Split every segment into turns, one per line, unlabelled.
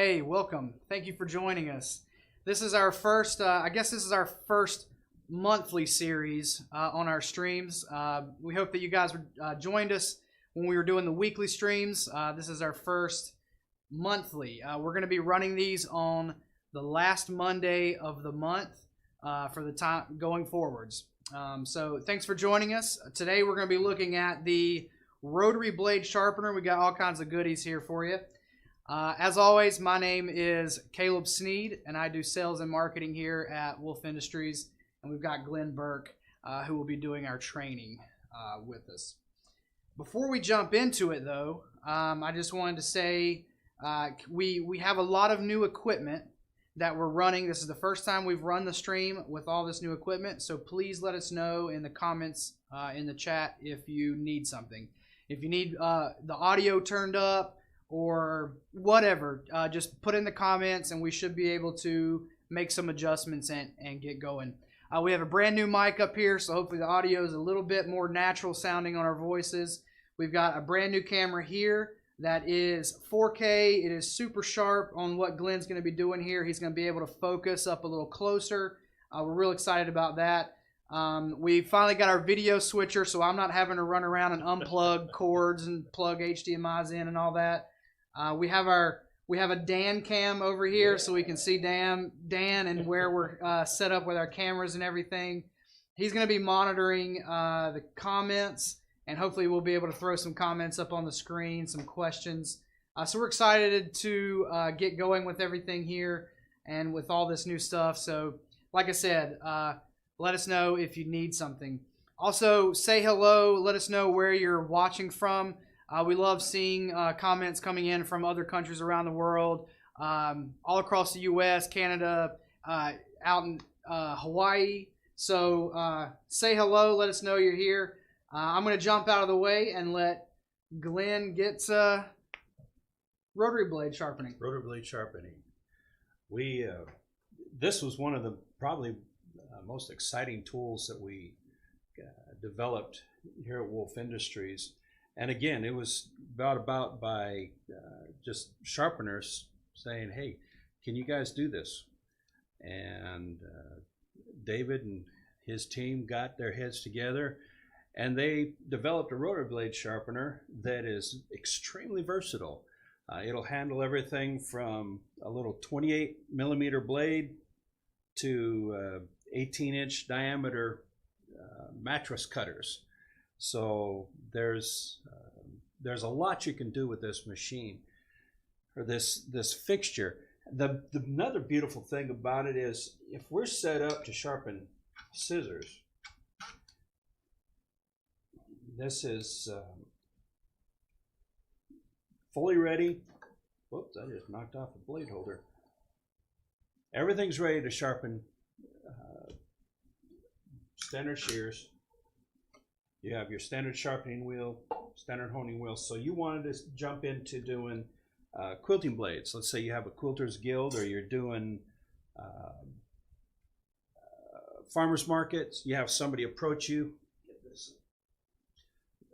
Hey, welcome. Thank you for joining us. This is our first, I guess this is our first monthly series on our streams. We hope that you guys joined us when we were doing the weekly streams. This is our first monthly. We're going to be running these on the last Monday of the month for the time going forwards. So thanks for joining us. Today we're going to be looking at the Rotary blade sharpener. We got all kinds of goodies here for you. As always, my name is Caleb Sneed, and I do sales and marketing here at Wolff Industries. And we've got Glen Burke, who will be doing our training with us. Before we jump into it, though, I just wanted to say we have a lot of new equipment that we're running. This is the first time we've run the stream with all this new equipment, so please let us know in the comments in the chat if you need something. If you need the audio turned up or whatever, just put in the comments and we should be able to make some adjustments and get going. We have a brand new mic up here, so hopefully the audio is a little bit more natural sounding on our voices. We've got a brand new camera here that is 4K. It is super sharp on what Glen's going to be doing here. He's going to be able to focus up a little closer. We're real excited about that. We finally got our video switcher, so I'm not having to run around and unplug cords and plug HDMIs in and all that. We have a Dan cam over here, so we can see Dan and where we're set up with our cameras and everything. He's going to be monitoring the comments, and hopefully we'll be able to throw some comments up on the screen, some questions. So we're excited to get going with everything here and with all this new stuff. So like I said, let us know if you need something. Also, say hello. Let us know where you're watching from. We love seeing comments coming in from other countries around the world, all across the U.S., Canada, out in Hawaii. So say hello. Let us know you're here. I'm going to jump out of the way and let Glen get rotary blade sharpening.
Rotary blade sharpening. This was one of the probably most exciting tools that we developed here at Wolff Industries. And again, it was brought about by just sharpeners saying, hey, can you guys do this? And David and his team got their heads together and they developed a rotary blade sharpener that is extremely versatile. It'll handle everything from a little 28 millimeter blade to 18-inch diameter mattress cutters. So there's a lot you can do with this machine or this fixture. Another beautiful thing about it is if we're set up to sharpen scissors, this is fully ready. Whoops, I just knocked off a blade holder. Everything's ready to sharpen standard shears. You have your standard sharpening wheel, standard honing wheel. So you wanted to jump into doing quilting blades. Let's say you have a quilter's guild or you're doing farmers markets. You have somebody approach you.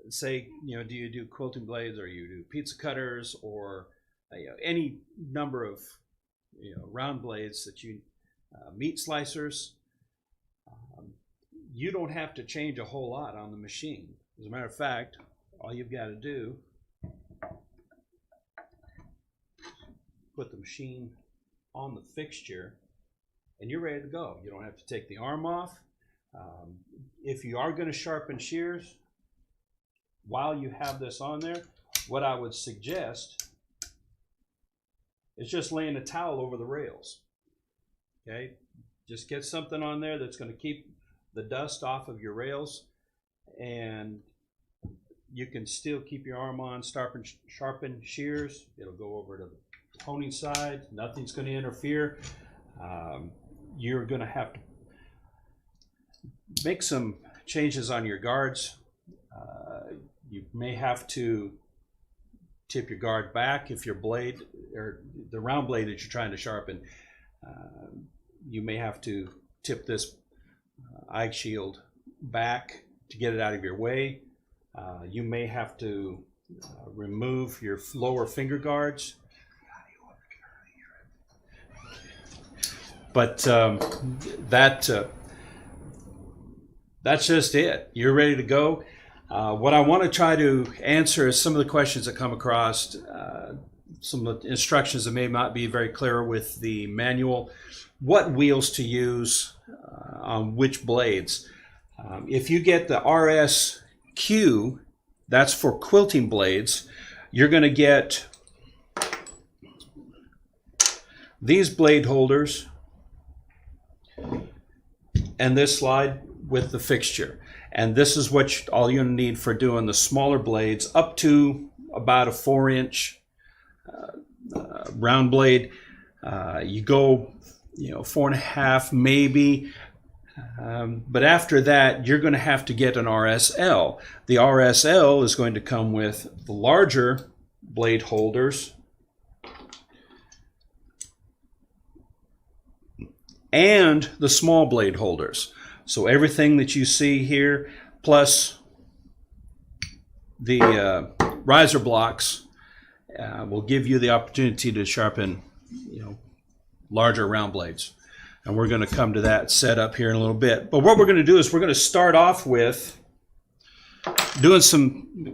Say, do you do quilting blades or you do pizza cutters or any number of round blades that you meat slicers. You don't have to change a whole lot on the machine. As a matter of fact, all you've got to do, put the machine on the fixture and you're ready to go. You don't have to take the arm off. If you are going to sharpen shears, while you have this on there, what I would suggest is just laying a towel over the rails. Okay, just get something on there that's going to keep the dust off of your rails, and you can still keep your arm on, sharpen shears. It'll go over to the honing side. Nothing's going to interfere. You're going to have to make some changes on your guards. You may have to tip your guard back if your blade or the round blade that you're trying to sharpen. You may have to tip this eye shield back to get it out of your way. You may have to remove your lower finger guards. But that's just it. You're ready to go. What I want to try to answer is some of the questions that come across, some of the instructions that may not be very clear with the manual, what wheels to use on which blades. If you get the RSQ, that's for quilting blades, you're going to get these blade holders and this slide with the fixture. And this is what all you need for doing the smaller blades up to about a 4-inch round blade. You go, 4.5 maybe. But after that, you're going to have to get an RSL. The RSL is going to come with the larger blade holders and the small blade holders. So everything that you see here, plus the riser blocks, will give you the opportunity to sharpen, larger round blades. And we're going to come to that setup here in a little bit. But what we're going to do is we're going to start off with doing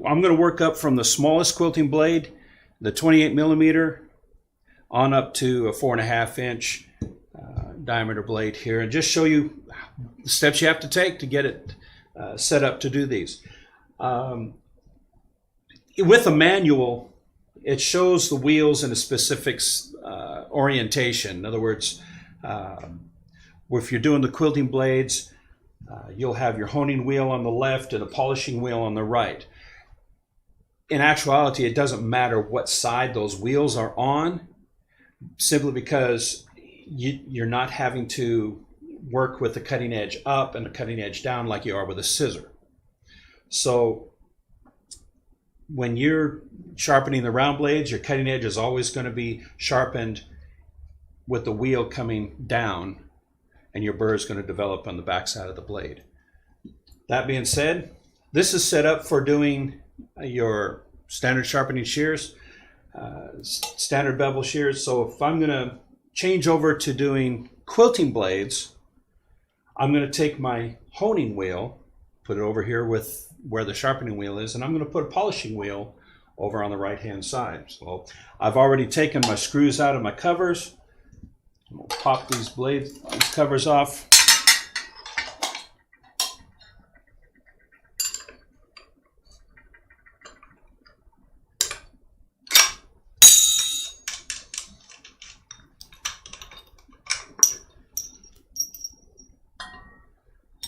I'm going to work up from the smallest quilting blade, the 28 millimeter, on up to a 4.5-inch diameter blade here, and just show you the steps you have to take to get it set up to do these. With a manual, it shows the wheels in a specific orientation. In other words, if you're doing the quilting blades, you'll have your honing wheel on the left and a polishing wheel on the right. In actuality, it doesn't matter what side those wheels are on, simply because you're not having to work with the cutting edge up and the cutting edge down like you are with a scissor. So when you're sharpening the round blades, your cutting edge is always going to be sharpened with the wheel coming down, and your burr is going to develop on the back side of the blade. That being said, this is set up for doing your standard sharpening shears, standard bevel shears. So if I'm going to change over to doing quilting blades, I'm going to take my honing wheel, put it over here with where the sharpening wheel is, and I'm going to put a polishing wheel over on the right hand side. So I've already taken my screws out of my covers. I'm going to pop these covers off.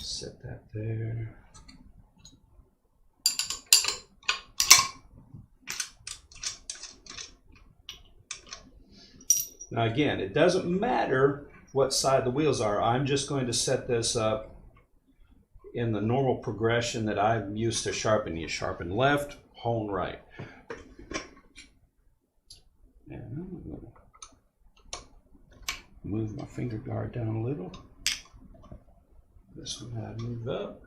Set that there. Now again, it doesn't matter what side the wheels are. I'm just going to set this up in the normal progression that I'm used to sharpen. You sharpen left, hone right. And I'm going to move my finger guard down a little. This one I move up.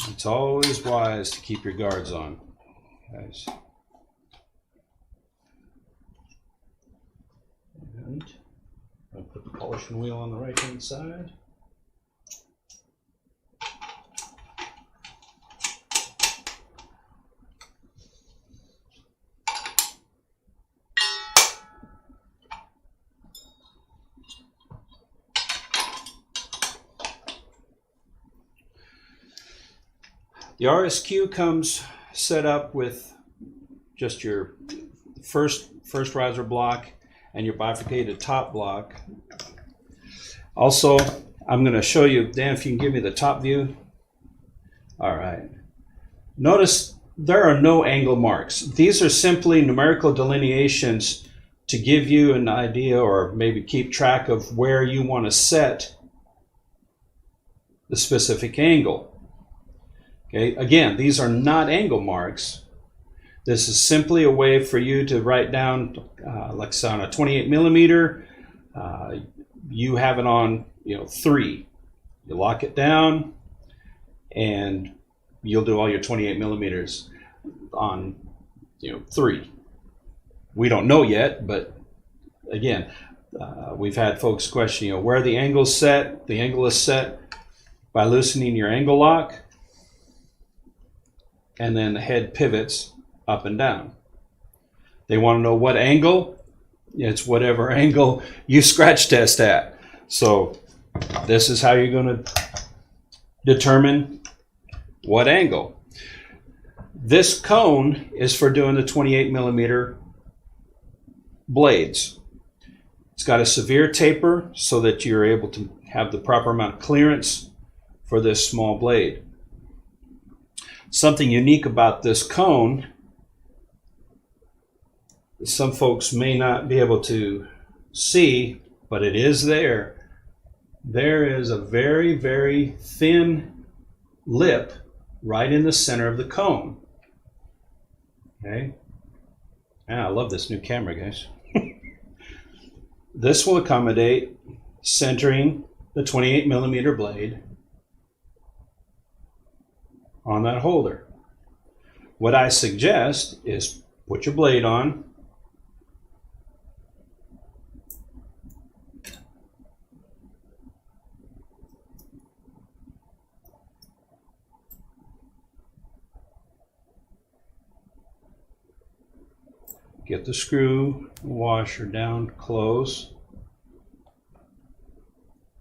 It's always wise to keep your guards on, guys. And I'll put the polishing wheel on the right hand side. The RSQ comes set up with just your first riser block and your bifurcated top block. Also, I'm going to show you, Dan, if you can give me the top view. All right. Notice there are no angle marks. These are simply numerical delineations to give you an idea or maybe keep track of where you want to set the specific angle. Okay, again, these are not angle marks. This is simply a way for you to write down, like say on a 28 millimeter, you have it on 3. You lock it down and you'll do all your 28 millimeters on 3. We don't know yet, but again, we've had folks question, where the angle's set. The angle is set by loosening your angle lock, and then the head pivots up and down. They want to know what angle. It's whatever angle you scratch test at. So this is how you're going to determine what angle. This cone is for doing the 28 millimeter blades. It's got a severe taper so that you're able to have the proper amount of clearance for this small blade. Something unique about this cone, some folks may not be able to see, but it is there. There is a very, very thin lip right in the center of the cone. Okay. I love this new camera, guys. This will accommodate centering the 28 millimeter blade on that holder. What I suggest is put your blade on, get the screw washer down close.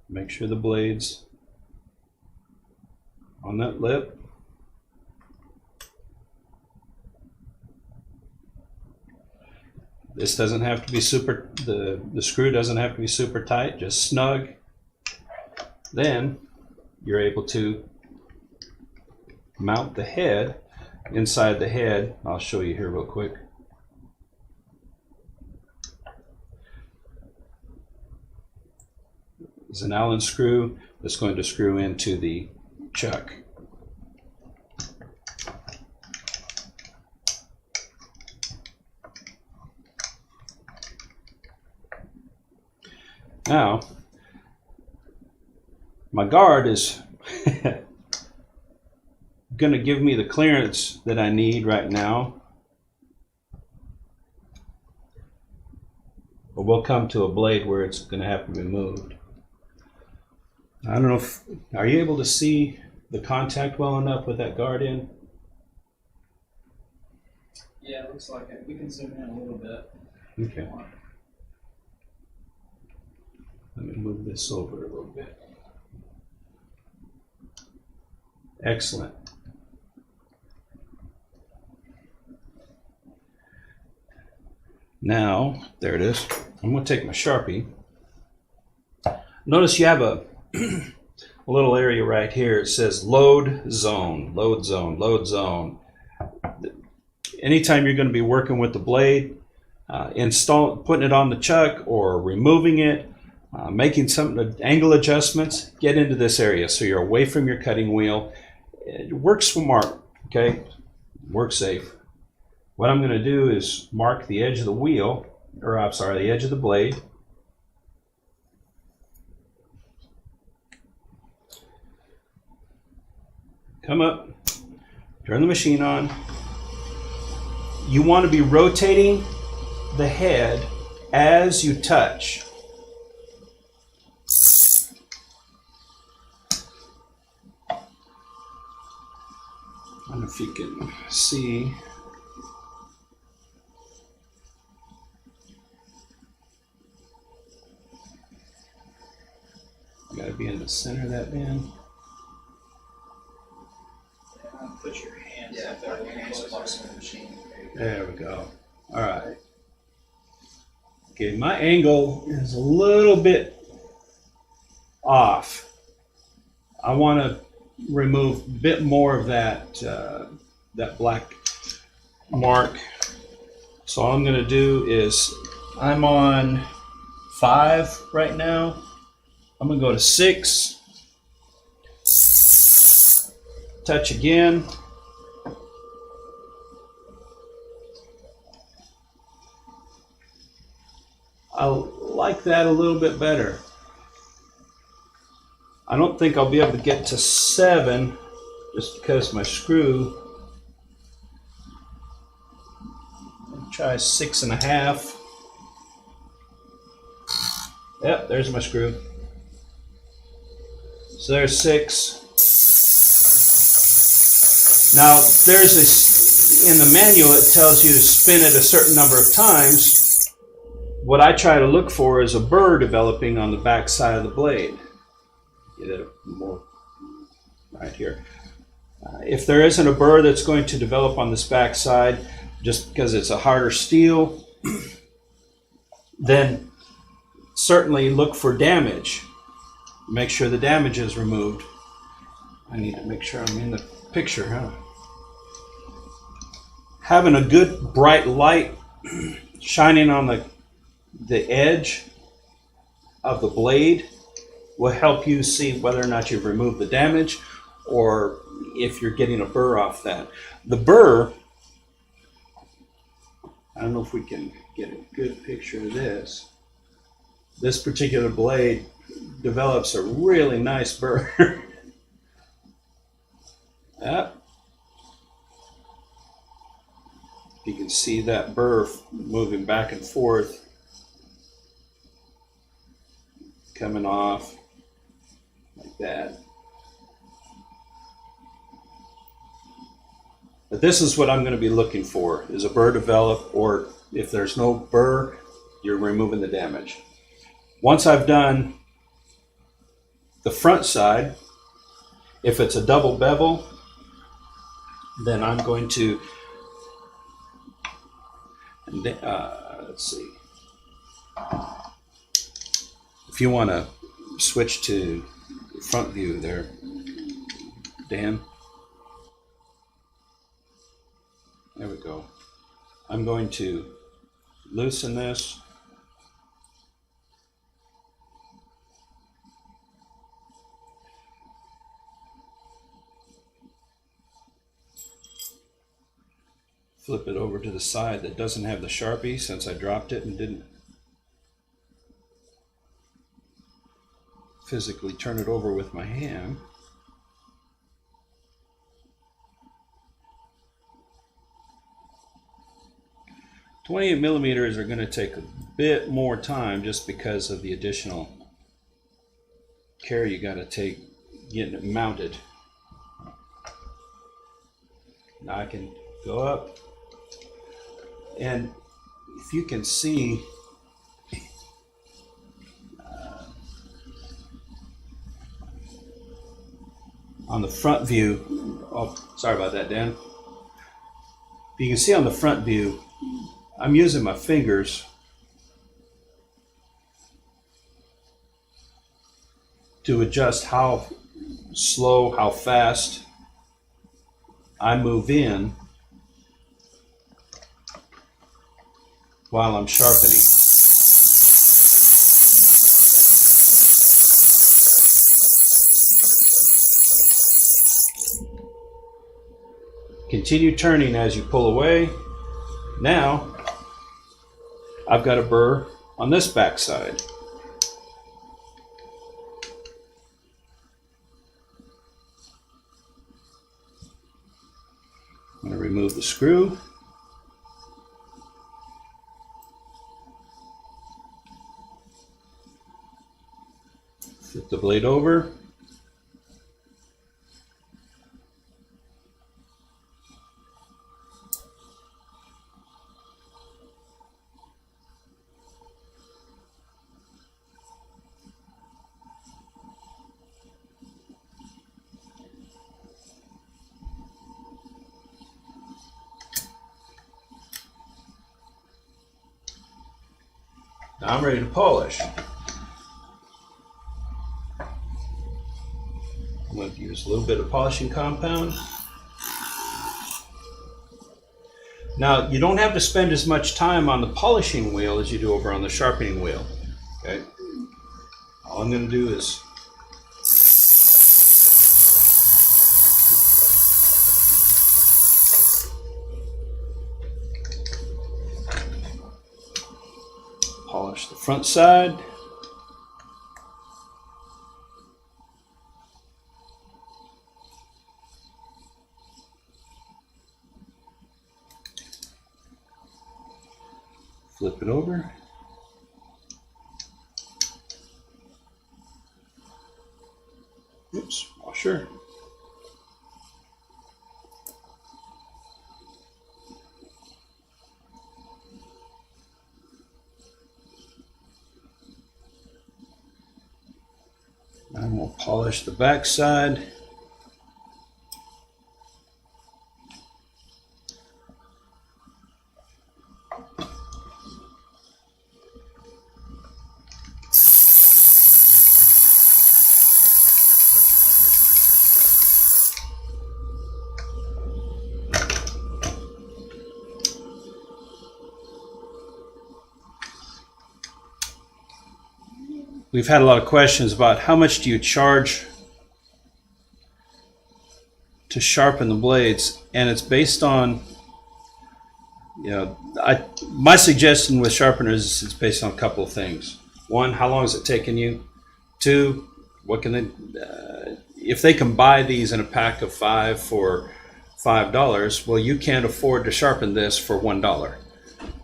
Make sure the blade's on that lip. This doesn't have to be super, the screw doesn't have to be super tight, just snug. Then you're able to mount the head. Inside the head, I'll show you here real quick. Is an Allen screw that's going to screw into the chuck. Now, my guard is going to give me the clearance that I need right now. But we'll come to a blade where it's going to have to be moved. I don't know if, are you able to see the contact well enough with that guard in?
Yeah, it looks like it. We can zoom in a little bit.
Okay. Let me move this over a little bit. Excellent. Now, there it is. I'm going to take my Sharpie. Notice you have a little area right here. It says load zone, load zone, load zone. Anytime you're going to be working with the blade, putting it on the chuck or removing it, making some angle adjustments, get into this area so you're away from your cutting wheel. It works smart, okay? Works safe. What I'm going to do is mark the edge of the wheel, or I'm sorry, the edge of the blade. Come up, turn the machine on. You want to be rotating the head as you touch. I don't know if you can see. You got to be in the center of that band.
Put your hands up there. Close to the machine.
There we go. All right. Okay, my angle is a little bit off. I want to remove a bit more of that that black mark. So all I'm going to do is, I'm on 5 right now. I'm going to go to 6. Touch again. I like that a little bit better. I don't think I'll be able to get to 7 just because my screw. Try 6.5. Yep, there's my screw. So there's 6. Now there's this, in the manual it tells you to spin it a certain number of times. What I try to look for is a burr developing on the back side of the blade. Get it more right here. If there isn't a burr that's going to develop on this back side, just because it's a harder steel, then certainly look for damage. Make sure the damage is removed. I need to make sure I'm in the picture, huh? Having a good bright light shining on the edge of the blade will help you see whether or not you've removed the damage or if you're getting a burr off that. The burr, I don't know if we can get a good picture of this. This particular blade develops a really nice burr. Yep. You can see that burr moving back and forth, coming off like that. But this is what I'm going to be looking for, is a burr develop, or if there's no burr, you're removing the damage. Once I've done the front side, if it's a double bevel, then I'm going to, let's see, if you want to switch to front view there, Dan. There we go. I'm going to loosen this. Flip it over to the side that doesn't have the Sharpie, since I dropped it and didn't physically turn it over with my hand. .28 millimeters are going to take a bit more time just because of the additional care you got to take getting it mounted. Now I can go up, and if you can see, on the front view, oh, sorry about that, Dan. You can see on the front view, I'm using my fingers to adjust how slow, how fast I move in while I'm sharpening. Continue turning as you pull away. Now, I've got a burr on this back side. I'm going to remove the screw. Flip the blade over. Now I'm ready to polish. I'm going to use a little bit of polishing compound. Now, you don't have to spend as much time on the polishing wheel as you do over on the sharpening wheel. Okay? All I'm going to do is polish the front side. Flip it over. Oops, washer. And we'll polish the back side. We've had a lot of questions about how much do you charge to sharpen the blades, and it's based on, you know, my suggestion with sharpeners is it's based on a couple of things. One, how long is it taking you? Two, what can they, if they can buy these in a pack of 5 for $5, well, you can't afford to sharpen this for $1,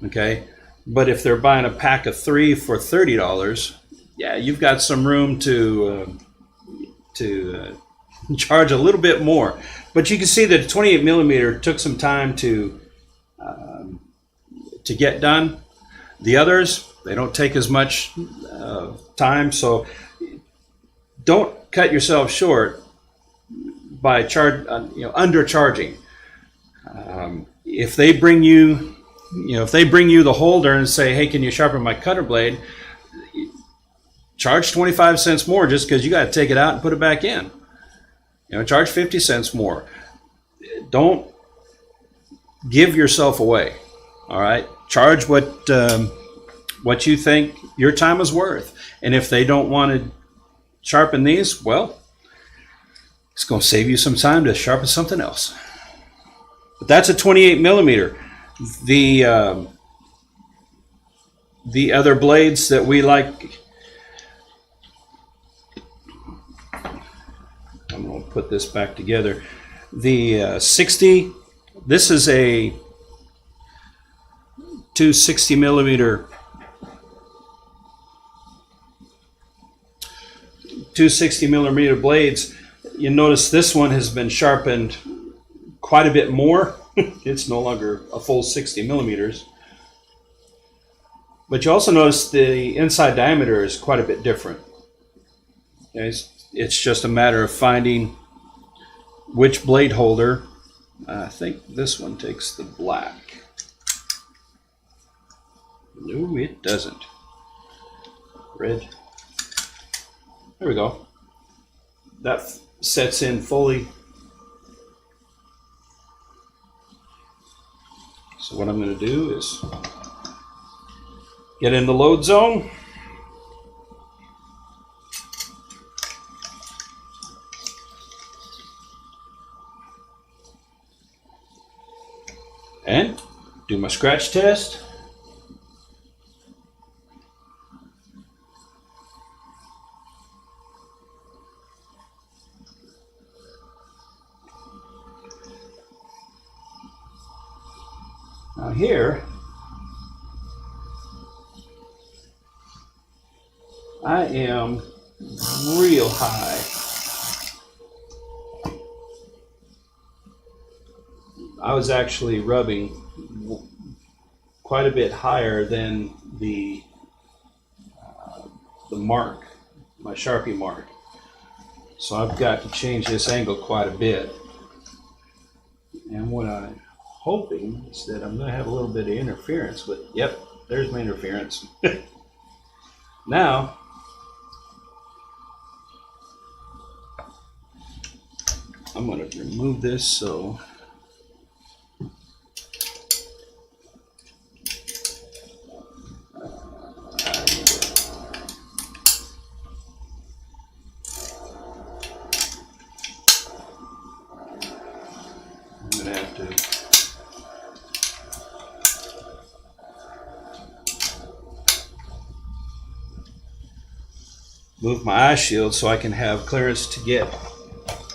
okay? But if they're buying a pack of 3 for $30, yeah, you've got some room to charge a little bit more. But you can see that a 28 millimeter took some time to get done. The others, they don't take as much time, so don't cut yourself short by undercharging. If they bring you, the holder and say, "Hey, can you sharpen my cutter blade?" Charge 25 cents more just because you got to take it out and put it back in. Charge 50 cents more. Don't give yourself away. All right, charge what you think your time is worth. And if they don't want to sharpen these, well, it's going to save you some time to sharpen something else. But that's a 28 millimeter. The other blades that we like, I'm going to put this back together. The 60, this is a 260 millimeter 260 millimeter blades. You notice this one has been sharpened quite a bit more. It's no longer a full 60 millimeters. But you also notice the inside diameter is quite a bit different. Okay, it's just a matter of finding which blade holder. I think this one takes the black. No, it doesn't. Red. There we go. That sets in fully. So what I'm going to do is get in the load zone. And do my scratch test. Now here, I am real high. I was actually rubbing quite a bit higher than the mark, my Sharpie mark. So I've got to change this angle quite a bit. And what I'm hoping is that I'm going to have a little bit of interference with, yep, there's my interference. Now, I'm going to remove this so move my eye shield so I can have clearance to get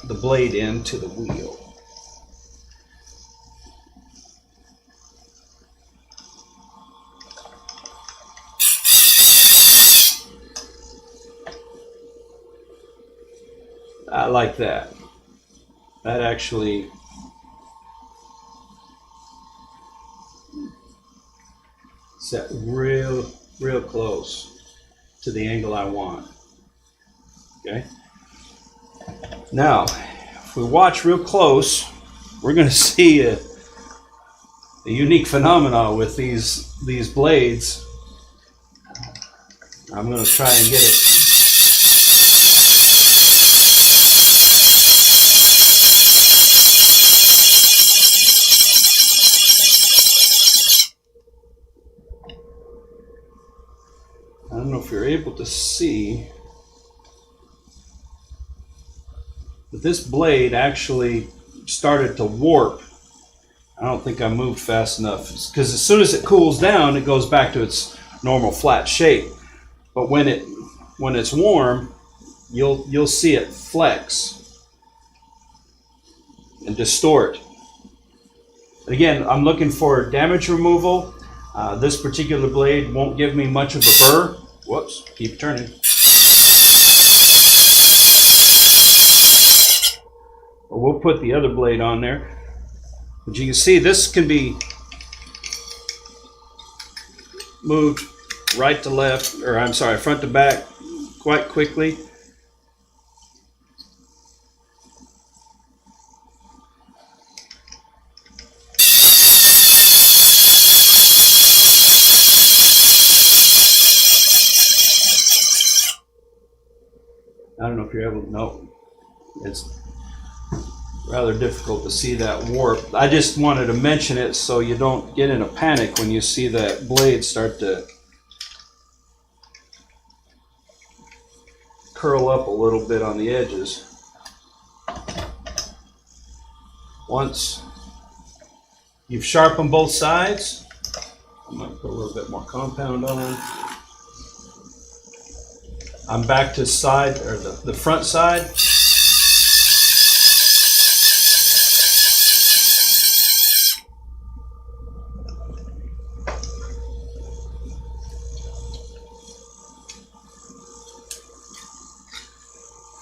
the blade into the wheel. I like that. That actually set real close to the angle I want. Okay. Now, if we watch real close, we're going to see a unique phenomenon with these blades. I'm going to try and get it. I don't know if you're able to see, but this blade actually started to warp. I don't think I moved fast enough, because as soon as it cools down, it goes back to its normal flat shape. But when it's warm, you'll see it flex and distort. Again, I'm looking for damage removal. This particular blade won't give me much of a burr. Whoops, keep turning. Well, we'll put the other blade on there. But you can see this can be moved right to left, or I'm sorry, front to back quite quickly. I don't know if you're able to, no, it's rather difficult to see that warp. I just wanted to mention it so you don't get in a panic when you see that blade start to curl up a little bit on the edges. Once you've sharpened both sides, I'm going to put a little bit more compound on. I'm back to side, or the front side.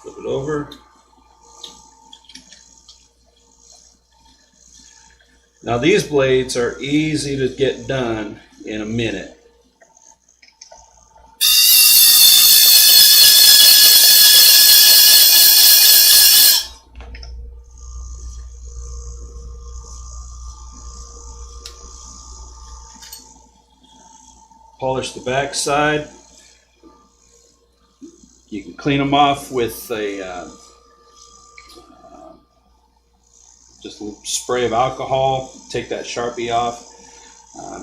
Flip it over. Now these blades are easy to get done in a minute. Polish the back side. You can clean them off with a just a little spray of alcohol. Take that Sharpie off.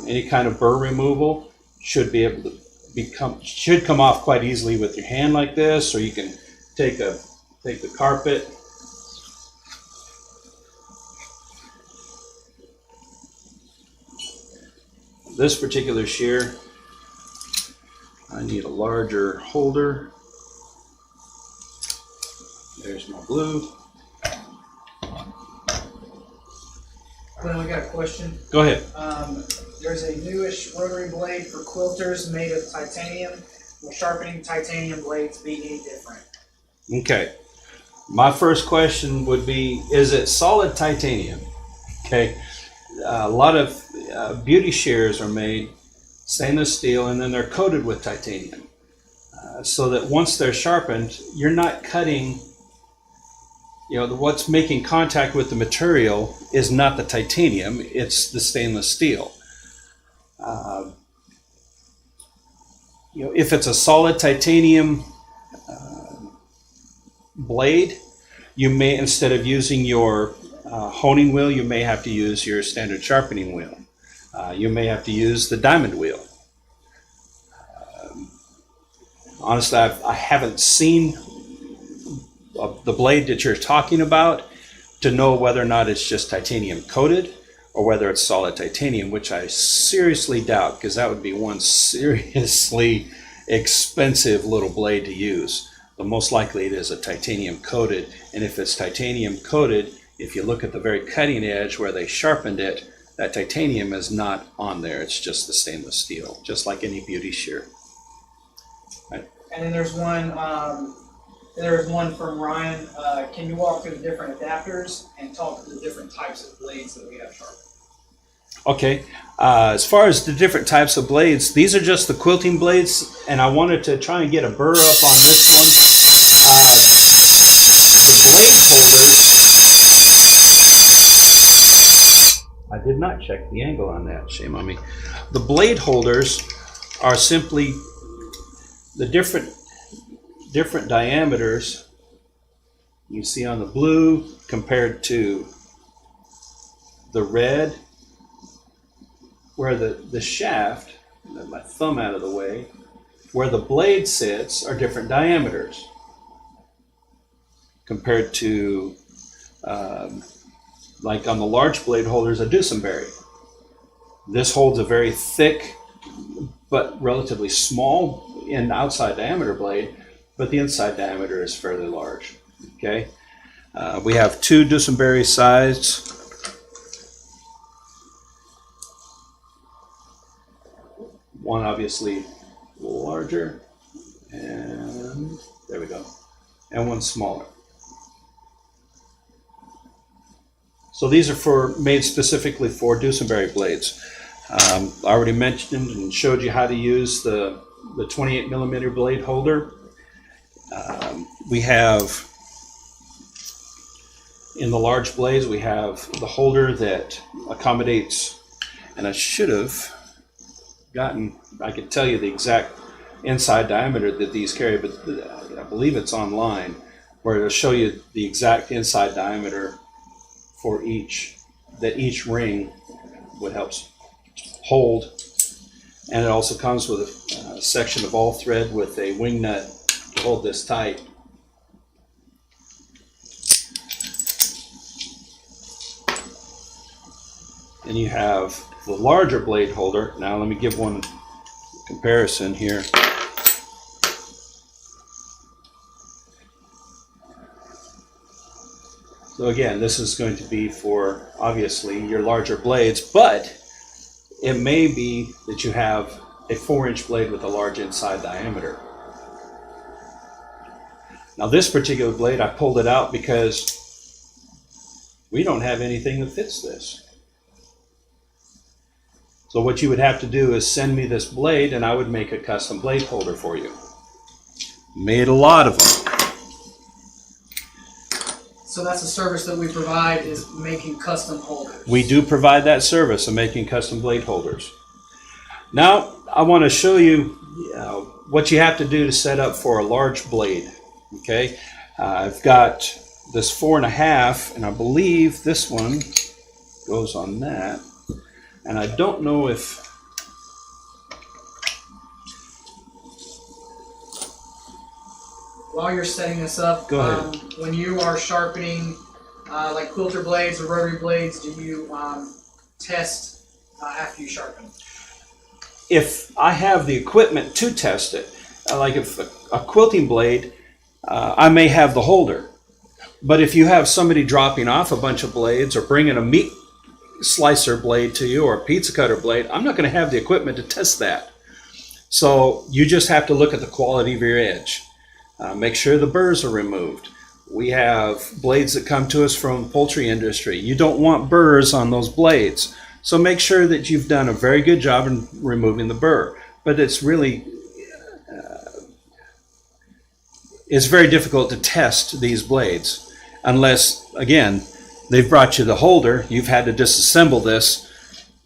Any kind of burr removal should be able to should come off quite easily with your hand like this, or you can take the carpet. This particular shear, I need a larger holder. There's my blue.
Glenn, we got a question.
Go ahead.
There's a newish rotary blade for quilters made of titanium. Will sharpening titanium blades be any different?
Okay. My first question would be, is it solid titanium? Okay. A lot of beauty shears are made stainless steel, and then they're coated with titanium, so that once they're sharpened, you're not cutting, what's making contact with the material is not the titanium, it's the stainless steel. If it's a solid titanium blade, you may, instead of using your honing wheel, you may have to use your standard sharpening wheel. You may have to use the diamond wheel. Honestly, I haven't seen the blade that you're talking about to know whether or not it's just titanium coated or whether it's solid titanium, which I seriously doubt, because that would be one seriously expensive little blade to use. the most likely it is a titanium coated. And if it's titanium coated, if you look at the very cutting edge where they sharpened it, that titanium is not on there. It's just the stainless steel, just like any beauty shear. Right.
And then there's one. There is one from Ryan. Can you walk through the different adapters and talk to the different types of blades that we have sharpened?
Okay. As far as the different types of blades, these are just the quilting blades, and I wanted to try and get a burr up on this one. The blade holders, I did not check the angle on that, shame on me. The blade holders are simply the different diameters you see on the blue compared to the red, where the shaft, my thumb out of the way, where the blade sits are different diameters compared to like on the large blade holders, a Duesenberry. This holds a very thick but relatively small in outside diameter blade, but the inside diameter is fairly large. Okay, we have two Duesenberry sides. One obviously larger, and there we go, and one smaller. So these are made specifically for Duesenberry blades. I already mentioned and showed you how to use the 28 millimeter blade holder. We have, in the large blades, we have the holder that accommodates, and I should have I could tell you the exact inside diameter that these carry, but I believe it's online, where it'll show you the exact inside diameter for each ring would help hold. And it also comes with a section of all thread with a wing nut to hold this tight. And you have the larger blade holder. Now let me give one comparison here. So again, this is going to be for obviously your larger blades, but it may be that you have a 4-inch blade with a large inside diameter. Now this particular blade, I pulled it out because we don't have anything that fits this. So what you would have to do is send me this blade and I would make a custom blade holder for you. Made a lot of them.
So that's a service that we provide, is making custom holders.
We do provide that service of making custom blade holders. Now I want to show you what you have to do to set up for a large blade. Okay, I've got this 4.5, and I believe this one goes on that. And I don't know if
while you're setting this up,
go ahead.
When you are sharpening like quilter blades or rotary blades, do you test after you sharpen?
If I have the equipment to test it, like if a quilting blade, I may have the holder. But if you have somebody dropping off a bunch of blades or bringing a meat slicer blade to you or a pizza cutter blade, I'm not going to have the equipment to test that. So you just have to look at the quality of your edge. Make sure the burrs are removed. We have blades that come to us from the poultry industry. You don't want burrs on those blades. So make sure that you've done a very good job in removing the burr. But it's really, it's very difficult to test these blades unless, again, they've brought you the holder, you've had to disassemble this,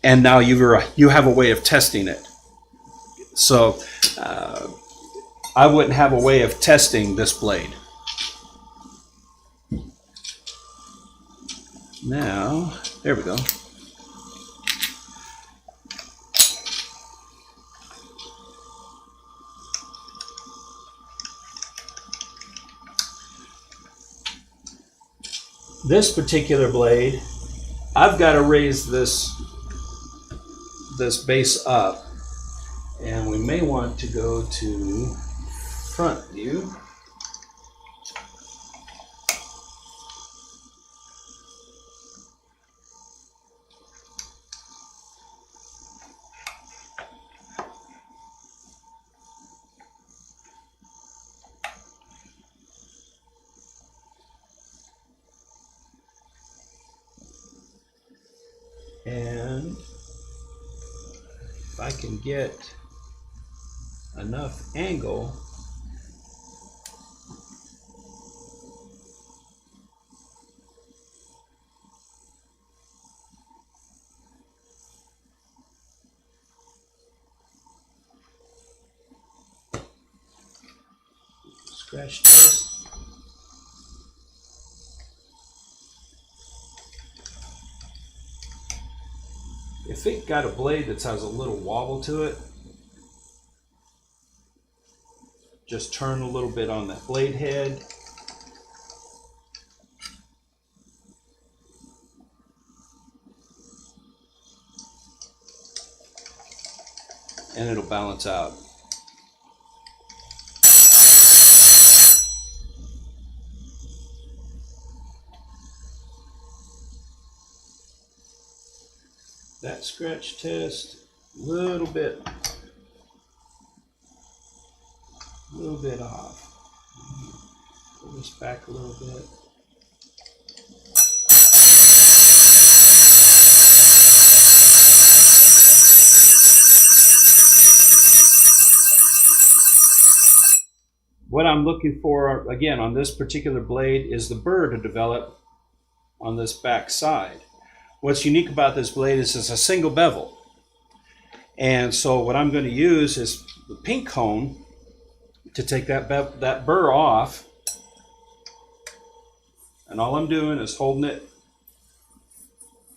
and now you have a way of testing it. So I wouldn't have a way of testing this blade. Now, there we go. This particular blade, I've got to raise this base up, and we may want to go to front view. And if I can get enough angle, scratch this. If it got a blade that has a little wobble to it, just turn a little bit on that blade head. And it'll balance out. That scratch test, a little bit off. Pull this back a little bit. What I'm looking for, again, on this particular blade is the burr to develop on this back side. What's unique about this blade is it's a single bevel. And so what I'm going to use is the pink cone to take that burr off. And all I'm doing is holding it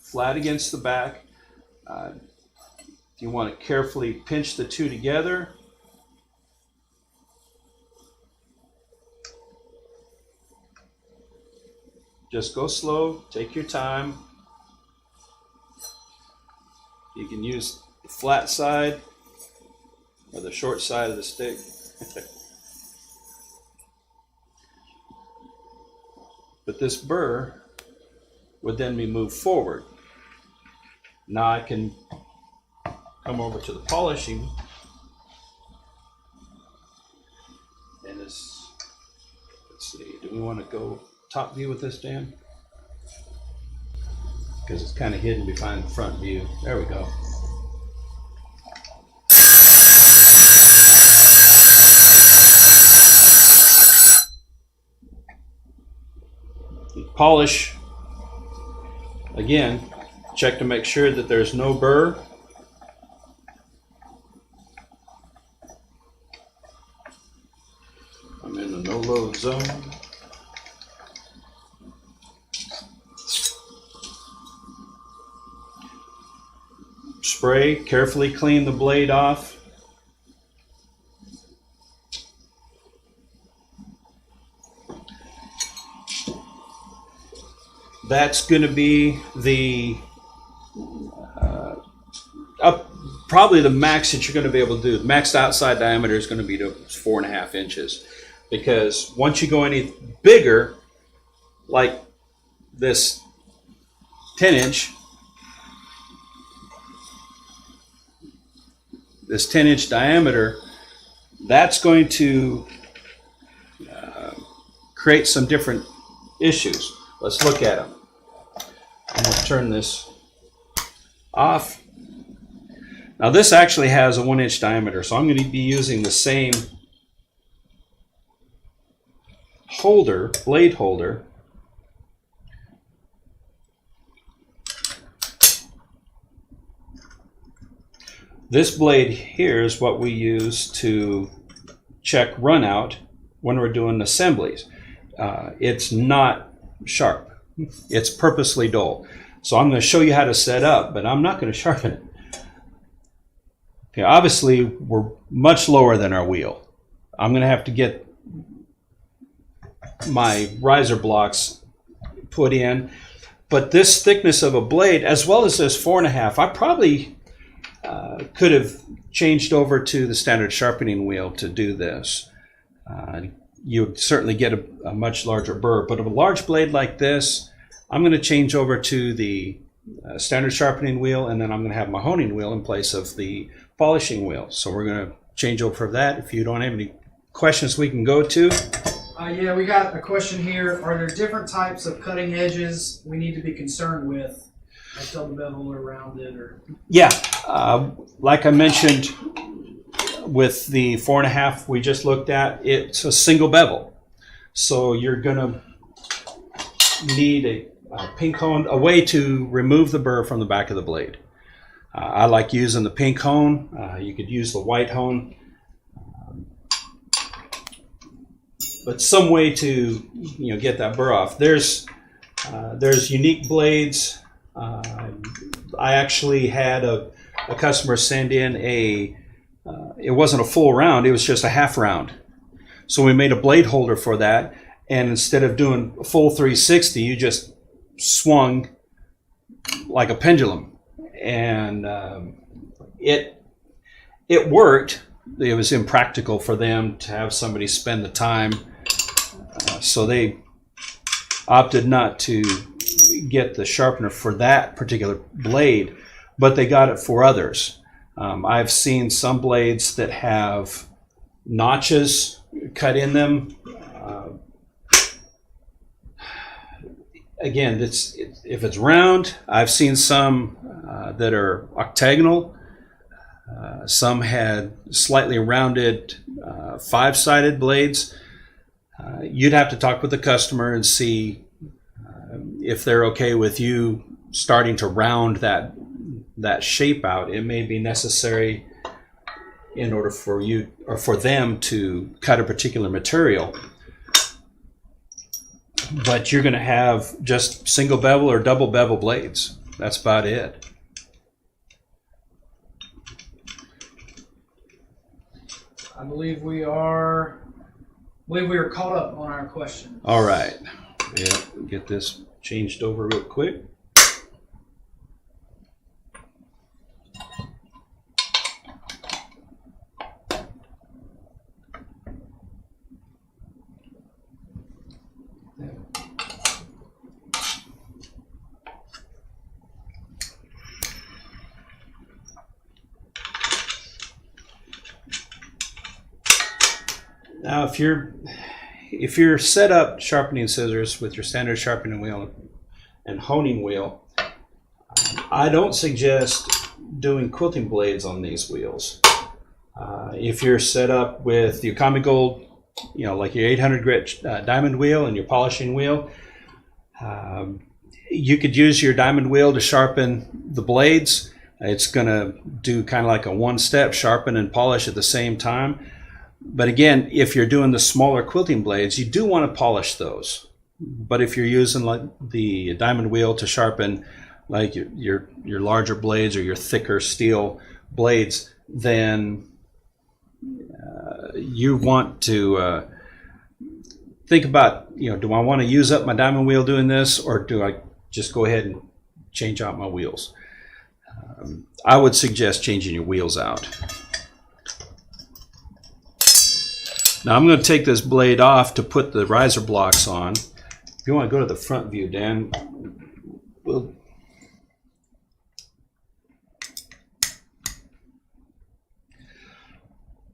flat against the back. You want to carefully pinch the two together. Just go slow, take your time. You can use the flat side or the short side of the stick. But this burr would then be moved forward. Now I can come over to the polishing, and let's see, do we want to go top view with this, Dan? Because it's kind of hidden behind the front view. There we go. Polish, again, check to make sure that there's no burr. I'm in the no-load zone. Spray, carefully clean the blade off. That's going to be the probably the max that you're going to be able to do. The maxed outside diameter is going to be to 4.5 inches, because once you go any bigger, like this 10-inch, this 10-inch diameter, that's going to create some different issues. Let's look at them. I'm going to turn this off. Now this actually has a 1-inch diameter, so I'm going to be using the same holder, blade holder. This blade here is what we use to check run out when we're doing assemblies. It's not sharp. It's purposely dull. So I'm going to show you how to set up, but I'm not going to sharpen it. Okay, obviously we're much lower than our wheel. I'm going to have to get my riser blocks put in, but this thickness of a blade, as well as this 4.5, I probably could have changed over to the standard sharpening wheel to do this. You would certainly get a much larger burr, but a large blade like this, I'm going to change over to the standard sharpening wheel, and then I'm going to have my honing wheel in place of the polishing wheel. So we're going to change over for that. If you don't have any questions, we can go to.
Yeah, we got a question here. Are there different types of cutting edges we need to be concerned with? until the bevel are rounded, or
Yeah, like I mentioned with the 4.5 we just looked at, it's a single bevel. So you're gonna need a pink hone, a way to remove the burr from the back of the blade. I like using the pink hone. You could use the white hone. But some way to get that burr off. There's unique blades. I actually had a customer send in it wasn't a full round, it was just a half round. So we made a blade holder for that, and instead of doing a full 360, you just swung like a pendulum, and it worked. It was impractical for them to have somebody spend the time, so they opted not to get the sharpener for that particular blade, but they got it for others. I've seen some blades that have notches cut in them. Again, if it's round, I've seen some that are octagonal. Some had slightly rounded 5-sided blades. You'd have to talk with the customer and see if they're okay with you starting to round that shape out. It may be necessary in order for you or for them to cut a particular material. But you're going to have just single bevel or double bevel blades. That's about it.
I believe we are caught up on our questions.
All right. Yeah, get this changed over real quick. Now, if you're set up sharpening scissors with your standard sharpening wheel and honing wheel, I don't suggest doing quilting blades on these wheels. If you're set up with the Okami Gold, like your 800 grit diamond wheel and your polishing wheel, you could use your diamond wheel to sharpen the blades. It's going to do kind of like a one-step sharpen and polish at the same time. But again, if you're doing the smaller quilting blades, you do want to polish those. But if you're using like the diamond wheel to sharpen like your larger blades or your thicker steel blades, then you want to think about, do I want to use up my diamond wheel doing this, or do I just go ahead and change out my wheels? I would suggest changing your wheels out. Now I'm going to take this blade off to put the riser blocks on. If you want to go to the front view, Dan,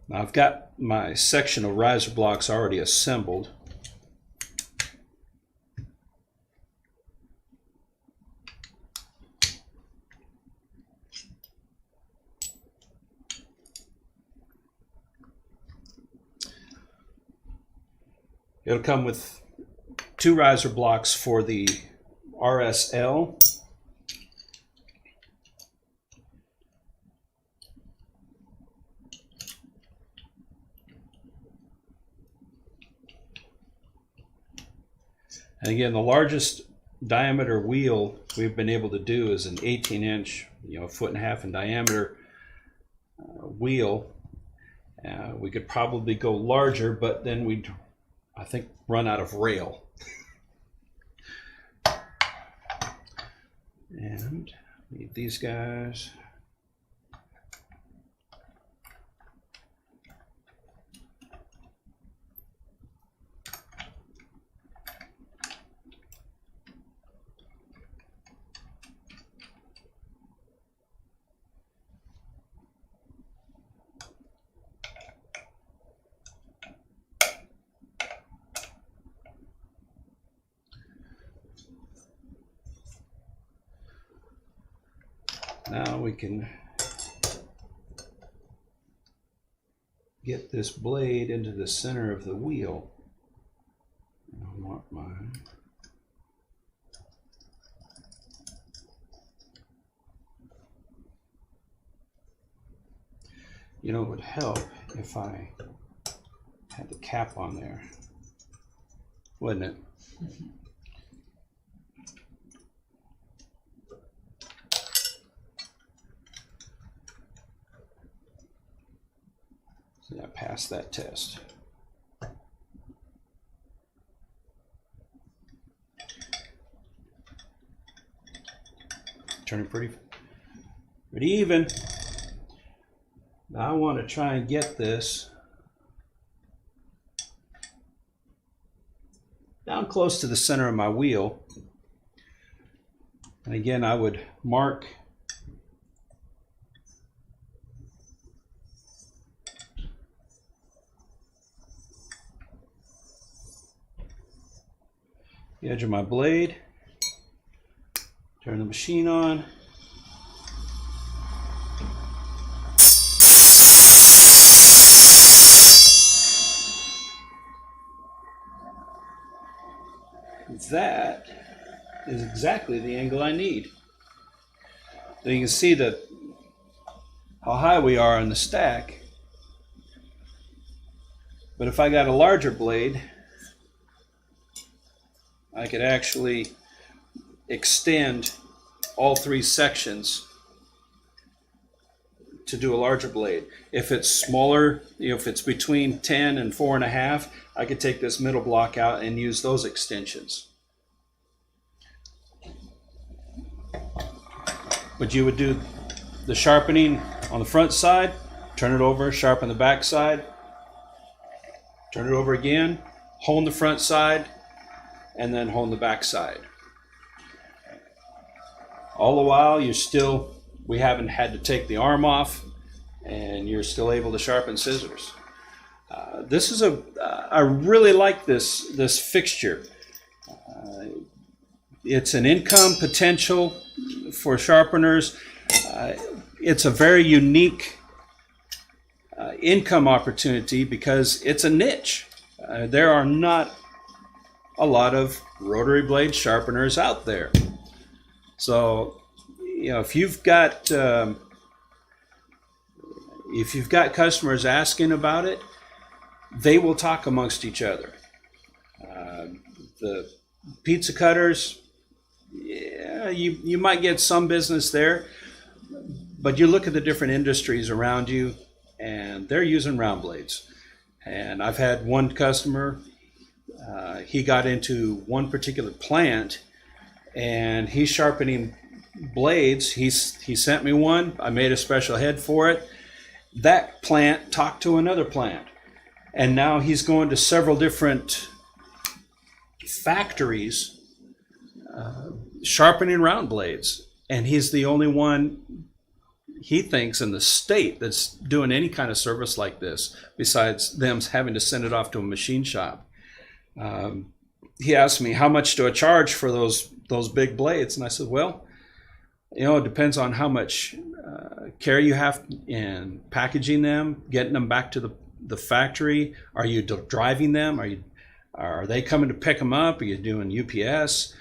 now I've got my section of riser blocks already assembled. It'll come with 2 riser blocks for the RSL. And again, the largest diameter wheel we've been able to do is an 18-inch, 1.5 feet in diameter wheel. We could probably go larger, but then we'd, I think, run out of rail. And need these guys. Now we can get this blade into the center of the wheel. I want mine. You know, it would help if I had the cap on there, wouldn't it? See, I passed that test. Turning pretty even. Now I want to try and get this down close to the center of my wheel. And again, I would mark the edge of my blade, turn the machine on. That is exactly the angle I need. So you can see that how high we are on the stack. But if I got a larger blade, I could actually extend all three sections to do a larger blade. If it's smaller, if it's between 10 and 4.5, I could take this middle block out and use those extensions. But you would do the sharpening on the front side, turn it over, sharpen the back side, turn it over again, hone the front side, and then hone the back side. All the while, we haven't had to take the arm off, and you're still able to sharpen scissors. I really like this fixture. It's an income potential for sharpeners. It's a very unique income opportunity because it's a niche. There are not a lot of rotary blade sharpeners out there. So, if you've got customers asking about it, they will talk amongst each other. The pizza cutters, yeah, you might get some business there, but you look at the different industries around you, and they're using round blades. And I've had one customer, he got into one particular plant, and he's sharpening blades. He sent me one. I made a special head for it. That plant talked to another plant, and now he's going to several different factories sharpening round blades, and he's the only one, he thinks, in the state that's doing any kind of service like this, besides them having to send it off to a machine shop. He asked me, how much do I charge for those big blades? And I said, well, it depends on how much care you have in packaging them, getting them back to the factory. Are you driving them? Are they coming to pick them up? Are you doing UPS?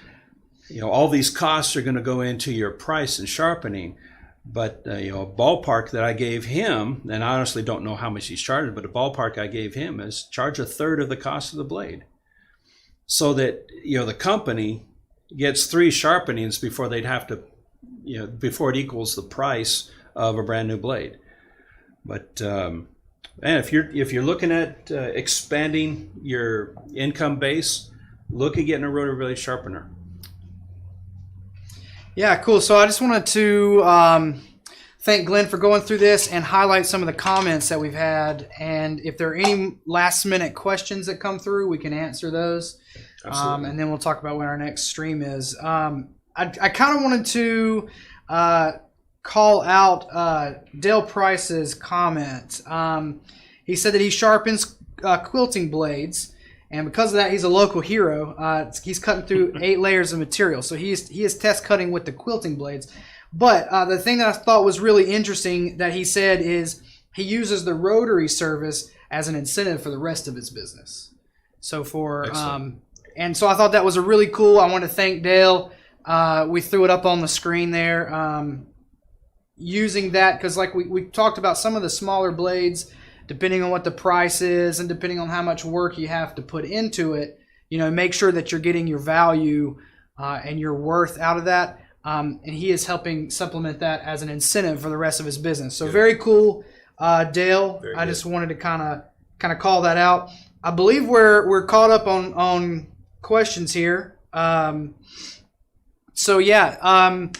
All these costs are going to go into your price in sharpening. But a ballpark that I gave him, and I honestly don't know how much he's charged, but a ballpark I gave him is charge a third of the cost of the blade, so that the company gets 3 sharpenings before they'd have to, before it equals the price of a brand new blade. But and if you're looking at expanding your income base, look at getting a rotary blade sharpener.
Yeah, cool. So I just wanted to thank Glenn for going through this and highlight some of the comments that we've had. And if there are any last minute questions that come through, we can answer those. And then we'll talk about when our next stream is. I kind of wanted to call out Dale Price's comment. He said that he sharpens quilting blades. And because of that, he's a local hero. He's cutting through 8 layers of material. So he is test cutting with the quilting blades. But the thing that I thought was really interesting that he said is he uses the Rotary service as an incentive for the rest of his business. So and so I thought that was a really cool. I want to thank Dale. We threw it up on the screen there. Using that because like we talked about some of the smaller blades, depending on what the price is and depending on how much work you have to put into it, make sure that you're getting your value and your worth out of that. And he is helping supplement that as an incentive for the rest of his business. So very cool, Dale. I just wanted to kind of call that out. I believe we're caught up on questions here. So yeah.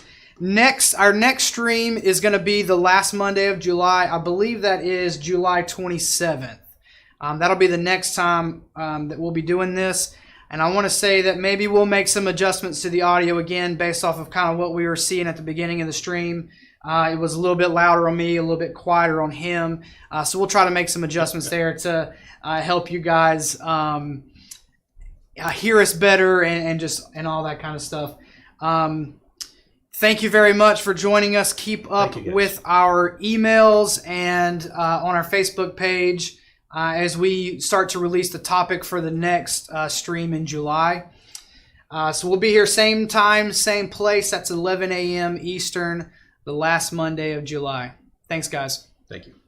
Our next stream is going to be the last Monday of July. I believe that is July 27th. That'll be the next time that we'll be doing this. And I want to say that maybe we'll make some adjustments to the audio again based off of kind of what we were seeing at the beginning of the stream. It was a little bit louder on me, a little bit quieter on him. So we'll try to make some adjustments there to help you guys hear us better and all that kind of stuff. Thank you very much for joining us. Keep up with our emails and on our Facebook page as we start to release the topic for the next stream in July. So we'll be here same time, same place. That's 11 a.m. Eastern, the last Monday of July. Thanks, guys.
Thank you.